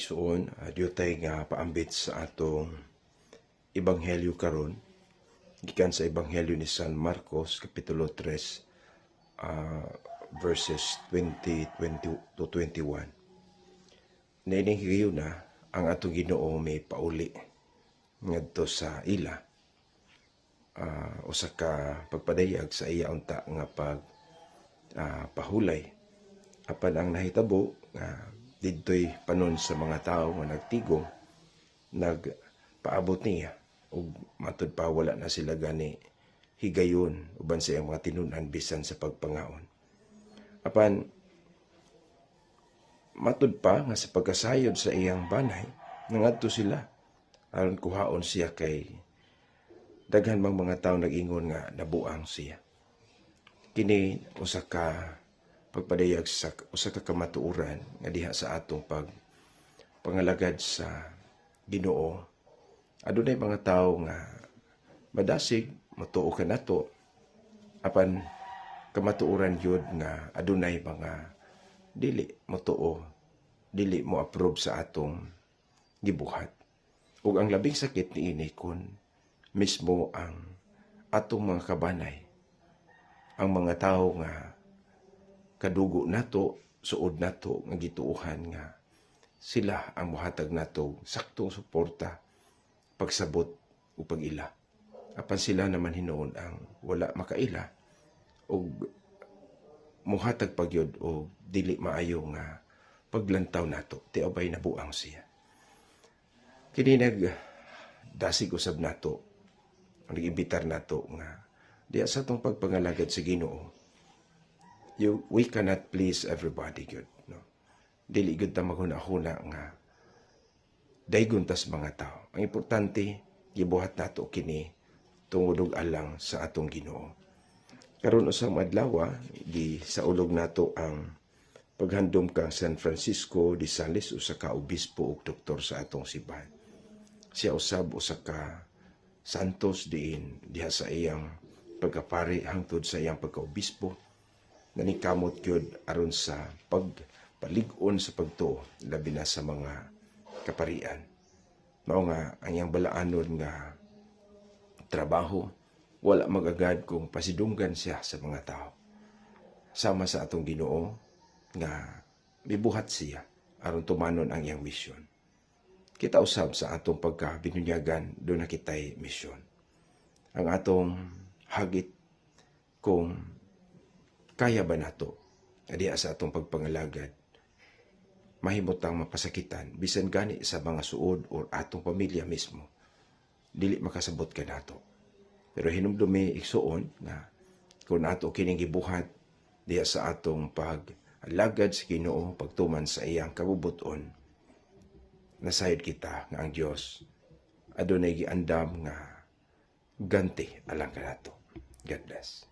igsuon, diyutay nga paambit sa atong ebanghelyo karon gikan sa ebanghelyo ni San Marcos kapitulo 3 verses 20 to 21. Nining higayon na ang atong Ginoo may pauli ngadto sa ila usa ka pagpadayag sa iya unta nga pahulay apan ang nahitabo nga didtoy panon sa mga tao nga nagtigong nagpaabot niya ug matud pa wala na sila gani higayon uban sa iyang mga tinun-an bisan sa pagpangaon. Apan matud pa nga sa pagkasayod sa iyang banay nangadto sila aron kuhaon siya kay daghan mang mga tawo nag-ingon nga nabuang siya. Kini usa ka pagpadayag sa usa ka kamatuoran nga diha sa atong pangalagad sa Ginoo. Adunay mga tawo nga madasig motuo kanato apan kamatuoran yun nga adunay mga dili motuo, dili mo approve sa atong gibuhat. Ug ang labing sakit niini kun mismo ang atong mga kabanay, ang mga tawo nga kadugo nato, suod nato nga gituohan nga sila ang mohatag nato saktong suporta, pagsabot o pag-ila. Apan sila naman hinuon ang wala makaila o mohatag pagyod o dili maayo nga paglantaw nato, ti abay nabuang siya. Kini dasig usab nato, nag-imbitar nato nga diya sa atong pagpangalagad sa Ginoo. We cannot please everybody, good. No? Dili good ta maghuna-huna nga daygon tas mga tao. Ang importante, gibuhat nato kini tungod og alang sa atong Ginoo. Karon usang adlaw, di sa ulog nato ang paghandom kang San Francisco de Sales, usa ka obispo ug doktor sa atong simbahan. Siya usab usa ka santos diha sa iyang pagkapari hangtod sa iyang pagkaobispo. Nanikamot gyud aron sa pagpalig-on sa pagtuo labi na sa mga kaparian. Mao nga ang iyang balaanon nga trabaho wala magagad kung pasidunggan siya sa mga tao. Sama sa atong Ginoo nga mibuhat siya aron tumanon ang iyang misyon. Kita usab sa atong pagkabinunyagan do na kitay misyon. Ang atong hagit kung kaya ba nato diha sa atong pagpangalagad mahimutang mapasakitan bisan gani sa mga suod o atong pamilya mismo, dili makasabot ka nato. Pero hinumdumi igsuon nga kung ato kining gibuhat diha sa atong pagalagad sa Ginoo, pagtuman sa iyang kabubuton, nasayod kita nga ang Dios adunay giandam nga ganti alang kanato. God bless.